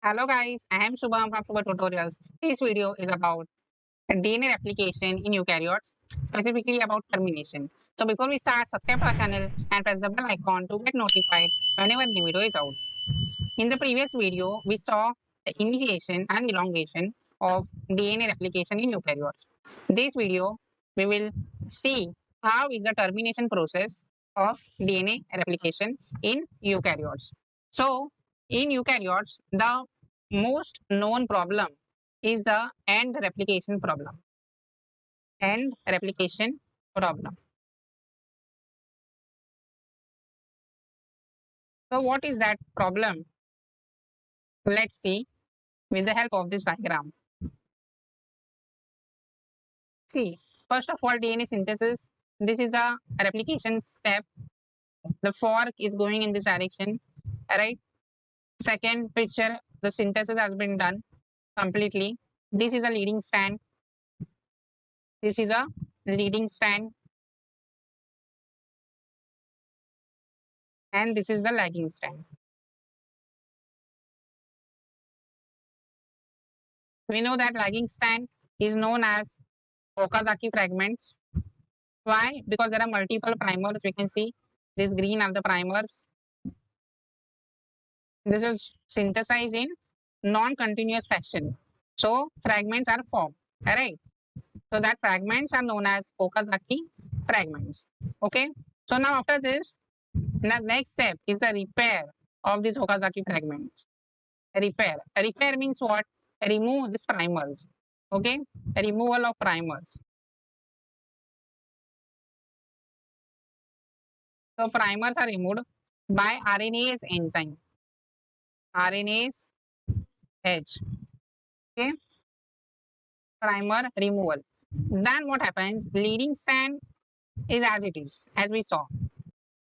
Hello guys, I am Shubham from Shubha Tutorials. This video is about DNA replication in eukaryotes, specifically about termination. So before we start, subscribe to our channel and press the bell icon to get notified whenever new video is out. In the previous video, we saw the initiation and elongation of DNA replication in eukaryotes. This video, we will see how is the termination process of DNA replication in eukaryotes. So in eukaryotes, the most known problem is the end replication problem. End replication problem. So what is that problem? Let's see with the help of this diagram. See, first of all, DNA synthesis. This is a replication step. The fork is going in this direction, right? Second picture, the synthesis has been done completely. This is a leading strand. This is a leading strand, and this is the lagging strand. We know that lagging strand is known as Okazaki fragments. Why? Because there are multiple primers. We can see this green are the primers. This is synthesized in non-continuous fashion. So fragments are formed. Alright. So that fragments are known as Okazaki fragments. Okay. So now after this, the next step is the repair of these Okazaki fragments. Repair. Repair means what? Remove these primers. Okay. Removal of primers. So primers are removed by RNase enzyme. RNase H. Okay. Primer removal. Then what happens? Leading strand is as it is, as we saw.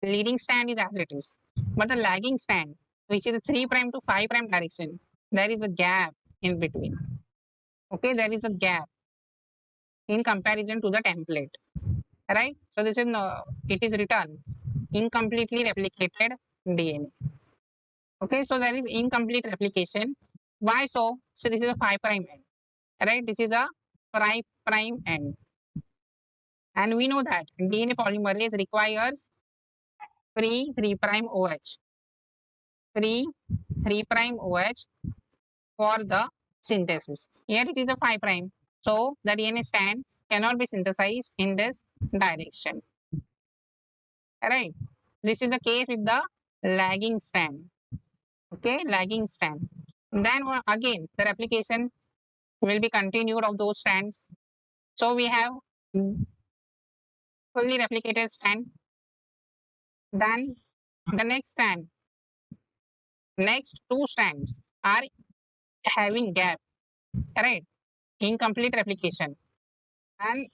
Leading strand is as it is. But the lagging strand, which is the 3' to 5' direction, there is a gap in between. Okay, there is a gap in comparison to the template. Right? So this is no, it is written incompletely replicated DNA. Okay, so there is incomplete replication. Why so? So this is a 5' end. Right? This is a 5' end. And we know that DNA polymerase requires free 3' OH. Free 3' OH for the synthesis. Here it is a 5'. So the DNA strand cannot be synthesized in this direction. Right. This is the case with the lagging strand. Okay, lagging strand. Then again, the replication will be continued of those strands. So we have fully replicated strand. Then the next strand, next two strands are having gap, right? Incomplete replication. And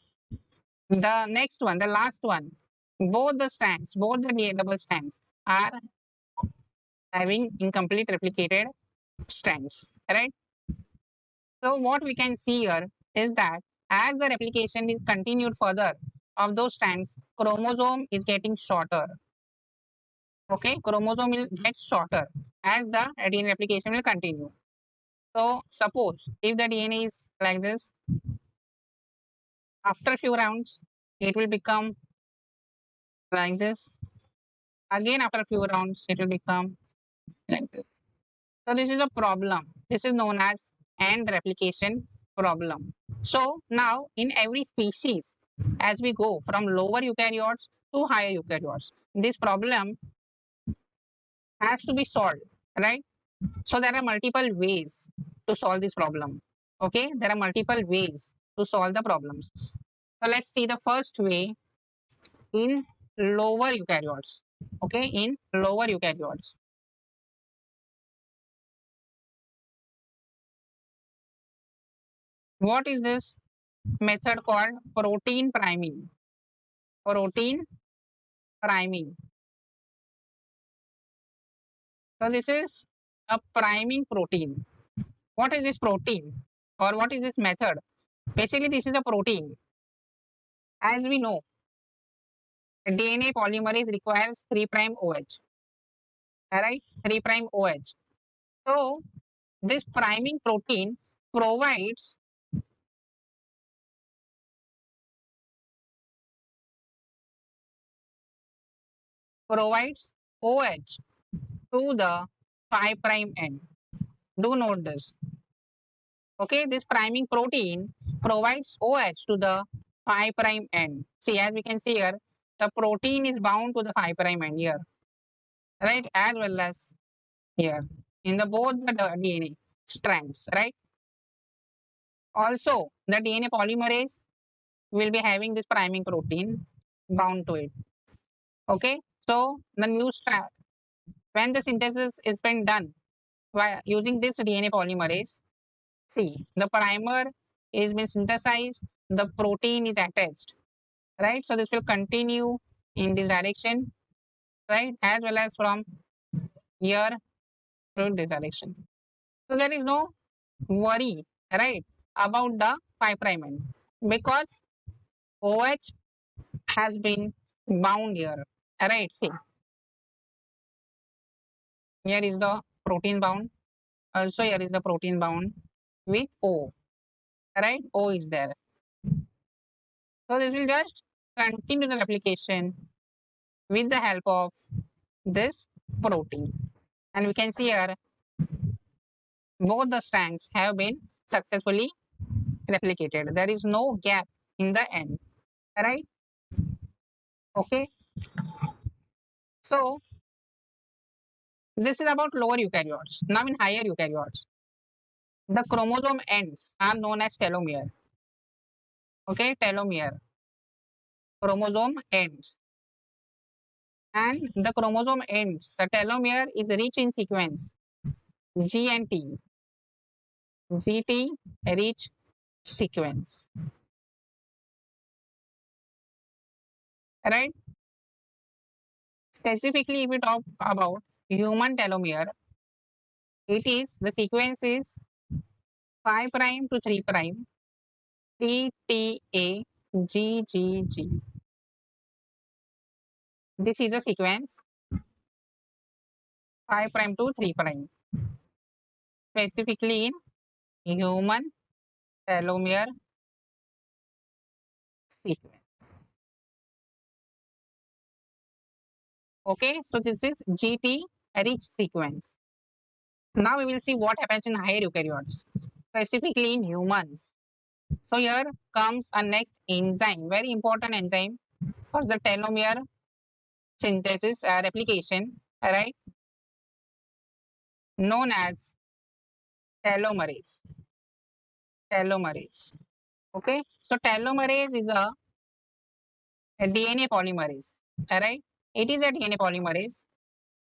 the next one, the last one, both the strands, both the double strands are having incomplete replicated strands, right? So what we can see here is that as the replication is continued further of those strands, chromosome is getting shorter. Okay, chromosome will get shorter as the DNA replication will continue. So suppose if the DNA is like this, after a few rounds, it will become like this. Again, after a few rounds, it will become like this. So this is a problem. This is known as end replication problem. So now in every species, as we go from lower eukaryotes to higher eukaryotes, this problem has to be solved, right? So there are multiple ways to solve this problem. Okay, there are multiple ways to solve the problems. So let's see the first way in lower eukaryotes. Okay, in lower eukaryotes. What is this method called protein priming? Protein priming. So this is a priming protein. What is this protein or what is this method? Basically, this is a protein. As we know, DNA polymerase requires 3' OH. Alright, 3' OH. So this priming protein provides OH to the 5 prime end. Do note this. Okay, this priming protein provides OH to the 5 prime end. See, as we can see here, the protein is bound to the 5 prime end here, right? As well as here in the both the DNA strands, right? Also, the DNA polymerase will be having this priming protein bound to it. Okay, so the new strand, when the synthesis is been done by using this DNA polymerase, see the primer is been synthesized, the protein is attached, right? So this will continue in this direction, right? As well as from here to this direction. So there is no worry, right, about the 5 prime end because OH has been bound here, right? See, here is the protein bound. Also, here is the protein bound with O, right? O is there. So this will just continue the replication with the help of this protein. And we can see here both the strands have been successfully replicated. There is no gap in the end, right? Okay. So this is about lower eukaryotes. Now in higher eukaryotes, the chromosome ends are known as telomere. Okay, telomere. Chromosome ends. And the chromosome ends, the telomere is rich in sequence G and T. GT rich sequence. Right? Specifically, if we talk about human telomere, it is the sequence is 5 prime to 3 prime, TTA, GGG. This is a sequence 5 prime to 3 prime. Specifically in human telomere sequence. Okay, so this is GT rich sequence. Now we will see what happens in higher eukaryotes, specifically in humans. So here comes a next enzyme, very important enzyme for the telomere synthesis replication, right? Known as telomerase. Telomerase. Okay, so telomerase is a DNA polymerase, right? It is a DNA polymerase.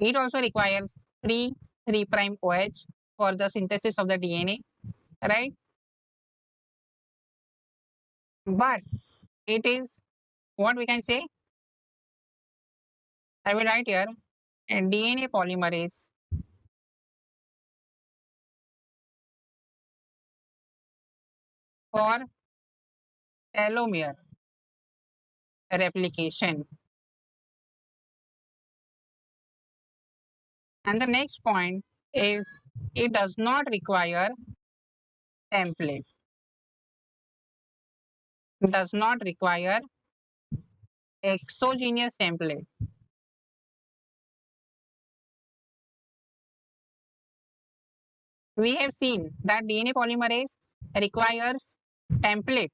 It also requires 3 prime OH for the synthesis of the DNA, right? But it is what we can say. I will write here a DNA polymerase for telomere replication. And the next point is it does not require template, does not require exogenous template. We have seen that DNA polymerase requires template,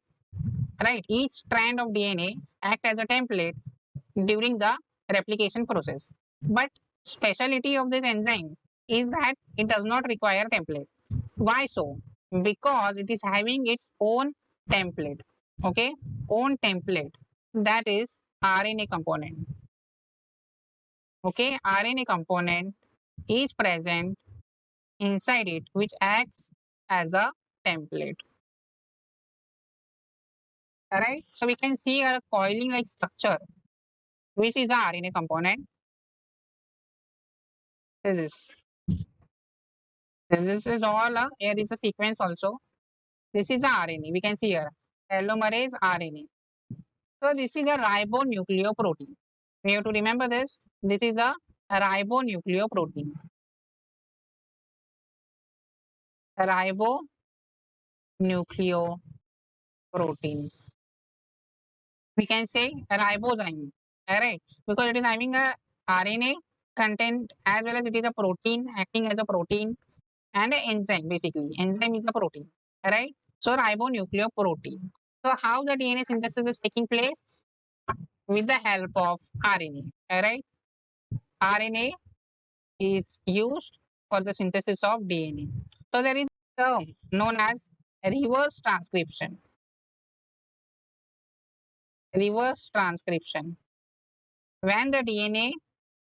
right? Each strand of DNA act as a template during the replication process. But speciality of this enzyme is that it does not require template. Why so? Because it is having its own template, okay? Own template, that is RNA component. Okay, RNA component is present inside it, which acts as a template. Alright, so we can see a coiling like structure, which is a RNA component. This is all here is a sequence also. This is the RNA. We can see here telomerase RNA. So this is a ribonucleoprotein. We have to remember this. This is a ribonucleoprotein. ribonucleoprotein. We can say ribozyme, right? Because it is having a RNA content as well as it is a protein acting as a protein and an enzyme basically. Enzyme is a protein, right? So ribonucleoprotein. So how the DNA synthesis is taking place? With the help of RNA, right? RNA is used for the synthesis of DNA. So there is a term known as reverse transcription. Reverse transcription. When the DNA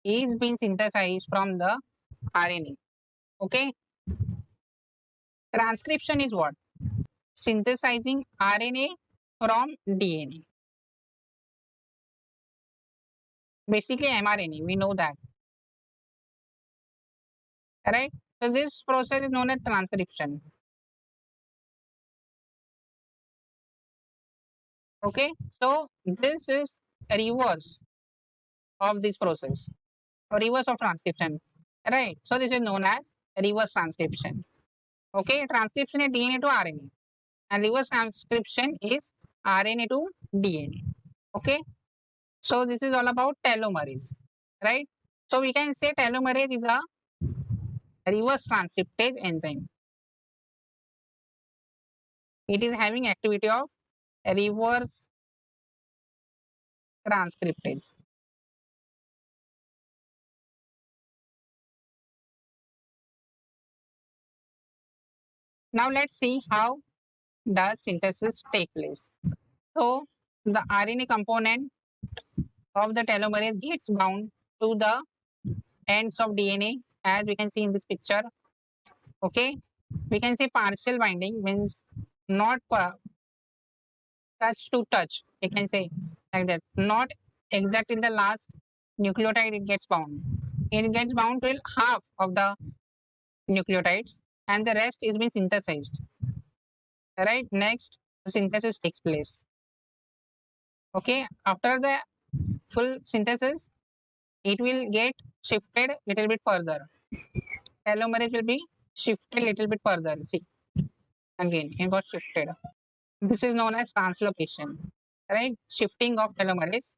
is being synthesized from the RNA. Okay. Transcription is what? Synthesizing RNA from DNA. Basically mRNA, we know that. Right? So this process is known as transcription. Okay. So this is a reverse of this process. Reverse of transcription. Right. So this is known as reverse transcription. Okay. Transcription is DNA to RNA. And reverse transcription is RNA to DNA. Okay. So this is all about telomerase. Right. So we can say telomerase is a reverse transcriptase enzyme. It is having activity of reverse transcriptase. Now let's see how does synthesis take place. So the RNA component of the telomerase gets bound to the ends of DNA as we can see in this picture. Okay, we can say partial binding means not touch to touch. We can say like that. Not exact in the last nucleotide it gets bound. It gets bound till half of the nucleotides and the rest is being synthesized. Right. Next, the synthesis takes place. Okay. After the full synthesis, it will get shifted little bit further. Telomerase will be shifted little bit further. See, again, it got shifted. This is known as translocation, right? Shifting of telomerase,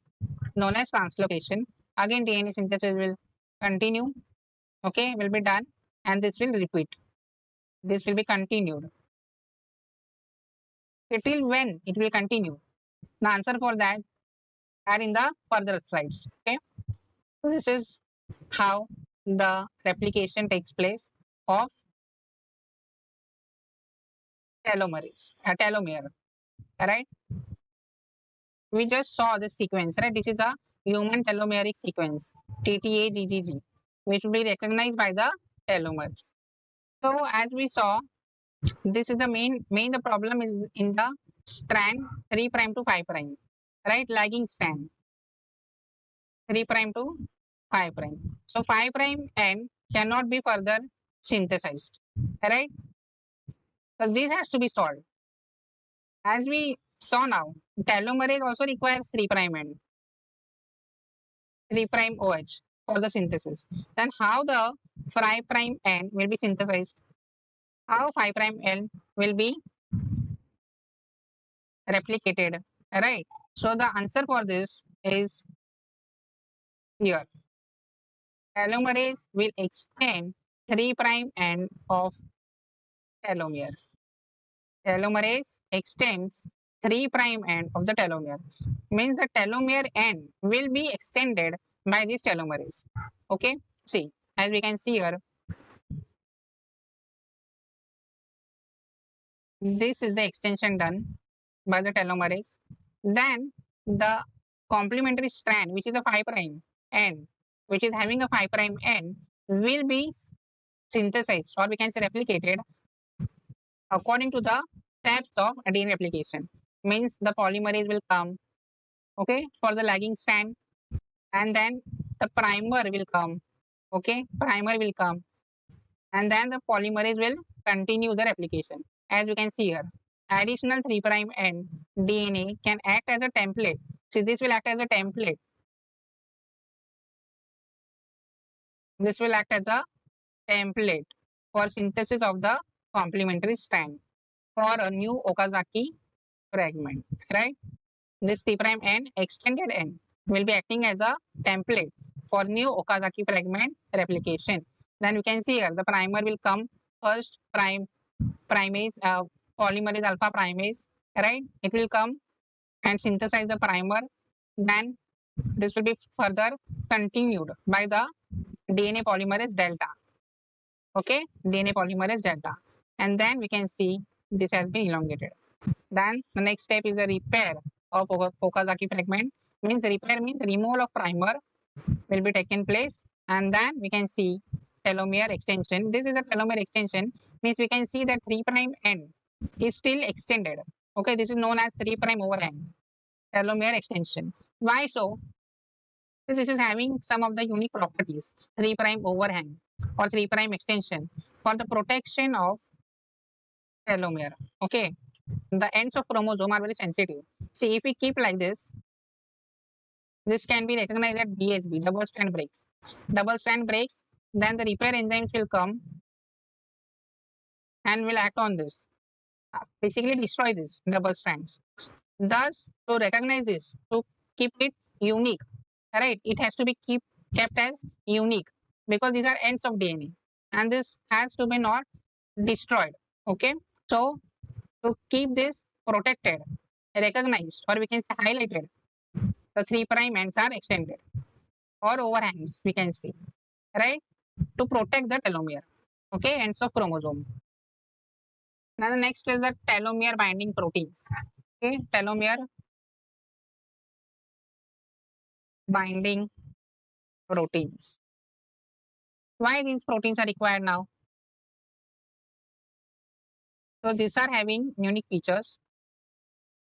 known as translocation. Again, DNA synthesis will continue, okay, will be done, and this will repeat. This will be continued. Till when it will continue? The answer for that are in the further slides, okay? So this is how the replication takes place of telomere, right? We just saw this sequence, right? This is a human telomeric sequence, TTAGGG, which will be recognized by the telomeres. So as we saw, this is the main the problem is in the strand 3 prime to 5 prime, right? Lagging strand 3 prime to 5 prime. So 5 prime end cannot be further synthesized, right? So this has to be solved. As we saw now, telomerase also requires 3 prime end, 3 prime OH for the synthesis. Then how the 5 prime end will be synthesized? How 5 prime end will be replicated, right? So the answer for this is here. Telomerase will extend 3 prime end of telomere. Telomerase extends 3 prime end of the telomere. Means the telomere end will be extended by this telomerase. Okay, see, as we can see here, this is the extension done by the telomerase. Then the complementary strand, which is a 5 prime end, which is having a 5 prime end, will be synthesized or we can say replicated according to the steps of DNA replication. Means the polymerase will come, okay, for the lagging strand, and then the primer will come, okay, primer will come, and then the polymerase will continue the replication. As you can see here, additional 3 prime end DNA can act as a template. See, this will act as a template. This will act as a template for synthesis of the complementary strand for a new Okazaki fragment, right? This 3' end extended end will be acting as a template for new Okazaki fragment replication. Then we can see here the primer will come first, primase, polymerase alpha primase, right? It will come and synthesize the primer. Then this will be further continued by the DNA polymerase delta. Okay, DNA polymerase delta. And then we can see this has been elongated. Then the next step is the repair of Okazaki fragment. Means repair means removal of primer will be taken place, and then we can see telomere extension. This is a telomere extension, means we can see that 3' end is still extended. Okay, this is known as 3' overhang, telomere extension. Why so? So this is having some of the unique properties, 3' overhang or 3' extension for the protection of telomere. Okay, the ends of chromosome are very sensitive. See, if we keep like this can be recognized as DSB, double strand breaks. Double strand breaks, then the repair enzymes will come and will act on this. Basically destroy this double strands. Thus, to recognize this, to keep it unique, right? It has to be kept as unique because these are ends of DNA and this has to be not destroyed. Okay. So to keep this protected, recognized, or we can say highlighted, the 3' ends are extended or overhangs, we can see, right? To protect the telomere. Okay, ends of chromosome. Now the next is the telomere binding proteins. Okay, telomere binding proteins. Why these proteins are required now? So these are having unique features.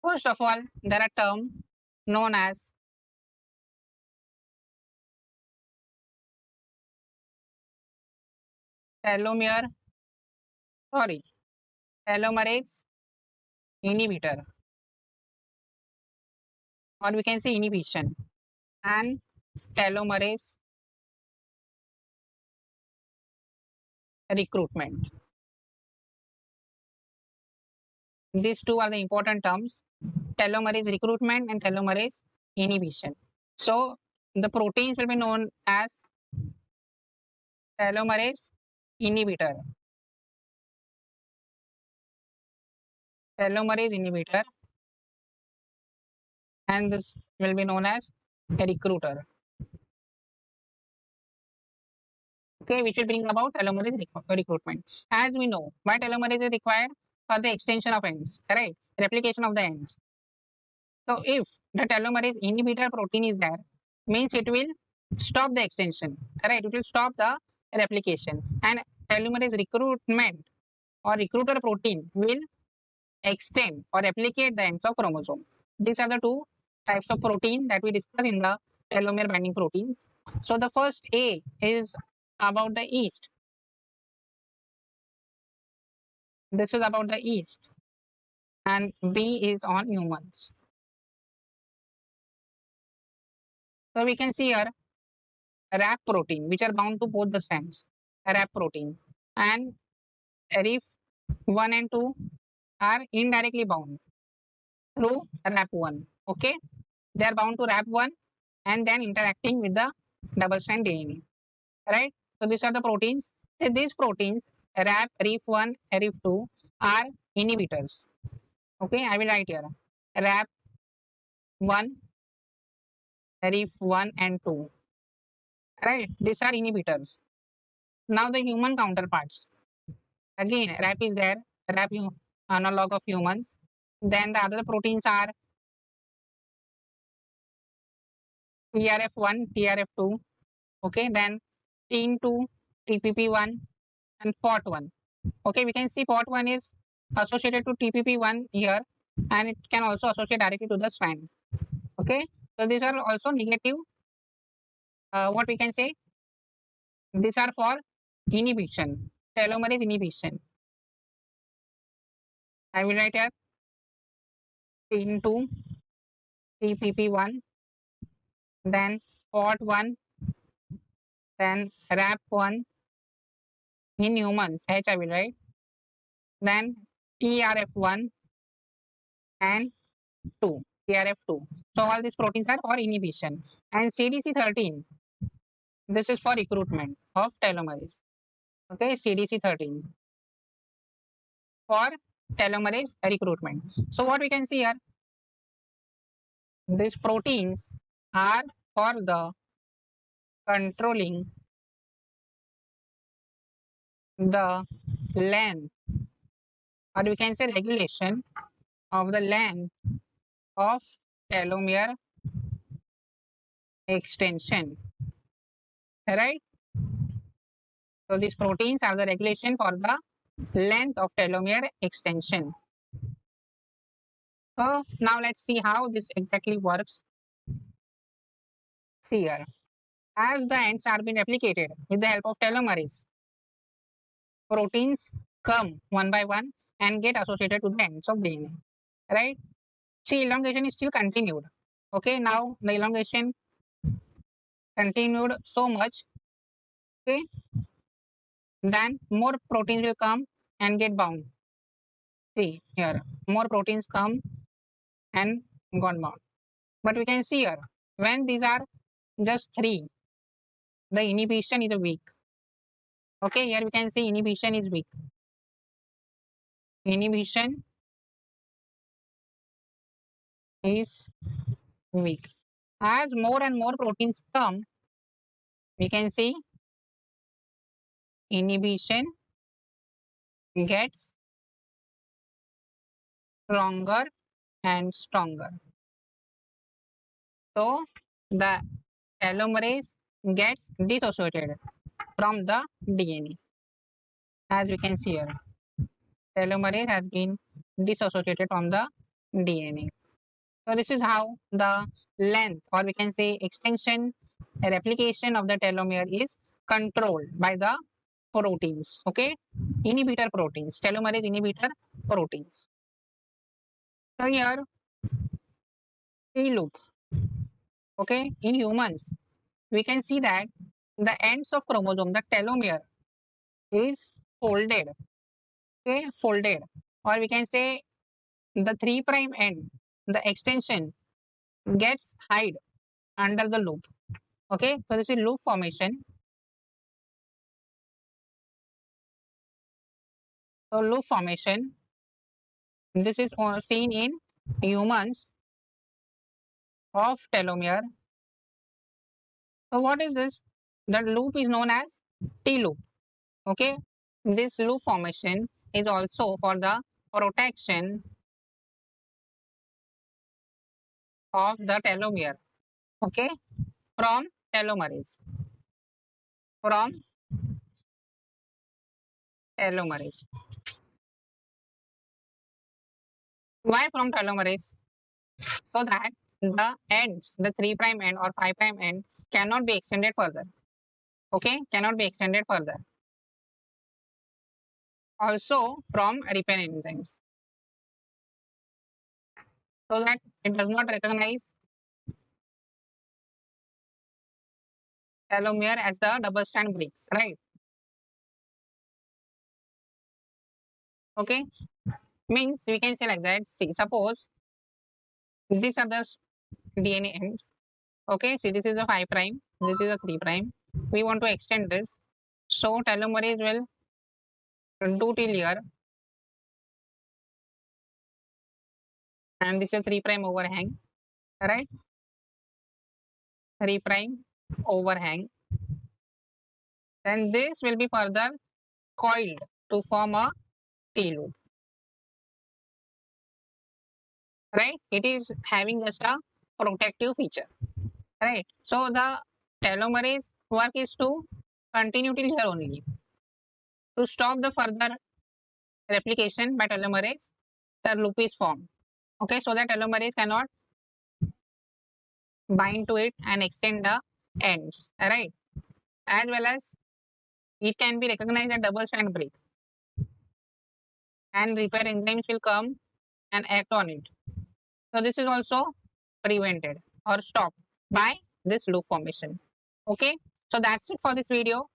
First of all, there are terms known as telomere, sorry, telomerase inhibitor, or we can say inhibition, and telomerase recruitment. These two are the important terms, telomerase recruitment and telomerase inhibition. So the proteins will be known as telomerase inhibitor, telomerase inhibitor, and this will be known as a recruiter. Okay, which will bring about telomerase recruitment. As we know, why telomerase is required? For the extension of ends, right? Replication of the ends. So if the telomerase inhibitor protein is there, means it will stop the extension, right? It will stop the replication, and telomerase recruitment or recruiter protein will extend or replicate the ends of chromosome. These are the two types of protein that we discuss in the telomere binding proteins. So the first A is about the yeast. This is about the yeast, and B is on humans. So we can see here RAP protein, which are bound to both the strands, RAP protein, and RIF 1 and 2 are indirectly bound through RAP1. Okay, they are bound to RAP1 and then interacting with the double strand DNA, right? So these are the proteins. So these proteins, RAP, RIF1, RIF2, are inhibitors. Okay, I will write here RAP1, RIF1 and 2. Right, these are inhibitors. Now the human counterparts. Again, RAP is there, RAP analog of humans. Then the other proteins are TRF1, TRF2. Okay, then TIN2, TPP1, and POT1. Okay, we can see POT1 is associated to TPP1 here, and it can also associate directly to the strand. Okay, so these are also negative. What we can say? These are for inhibition, telomerase inhibition. I will write here TIN2, TPP1, then POT1, then RAP1 in humans, H I will write, then TRF1 and 2, TRF2. So all these proteins are for inhibition. And CDC13, this is for recruitment of telomerase. Okay, CDC13 for telomerase recruitment. So what we can see here, these proteins are for the controlling the length, or we can say regulation of the length of telomere extension, right? So these proteins are the regulation for the length of telomere extension. So now let's see how this exactly works. See here, as the ends are being replicated with the help of telomerase, proteins come one by one and get associated to the ends of DNA, right? See, elongation is still continued. Okay, now the elongation continued so much, okay, then more proteins will come and get bound. See here, more proteins come and got bound. But we can see here, when these are just 3, the inhibition is weak. Okay, here we can see inhibition is weak. Inhibition is weak. As more and more proteins come, we can see inhibition gets stronger and stronger. So the telomerase gets dissociated from the DNA. As we can see here, telomerase has been dissociated from the DNA. So this is how the length, or we can say extension, replication of the telomere is controlled by the proteins. Okay, inhibitor proteins, telomerase inhibitor proteins. So here, T loop. Okay, in humans, we can see that the ends of chromosome, the telomere, is folded. Okay, folded, or we can say the 3' end, the extension gets hide under the loop. Okay, so this is loop formation. So loop formation, this is seen in humans of telomere. So what is this? The loop is known as T loop. Okay, this loop formation is also for the protection of the telomere. Okay, from telomerase. From telomerase. Why from telomerase? So that the ends, the 3' end or 5' end cannot be extended further. Okay, cannot be extended further. Also from repair enzymes, so that it does not recognize telomere as the double strand breaks, right? Okay, means we can say like that. See, suppose these are the DNA ends. Okay, see, this is a 5', this is a 3'. We want to extend this, so telomerase will do till here, and this is a 3' overhang, right? 3' overhang. Then this will be further coiled to form a T loop, right? It is having just a protective feature, right? So the telomerase work is to continue till here only. To stop the further replication by telomerase, the loop is formed. Okay, so that telomerase cannot bind to it and extend the ends, right? As well as it can be recognized as double strand break, and repair enzymes will come and act on it. So this is also prevented or stopped by this loop formation. Okay, so that's it for this video.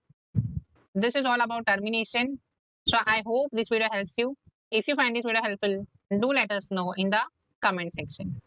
This is all about termination. So I hope this video helps you. If you find this video helpful, do let us know in the comment section.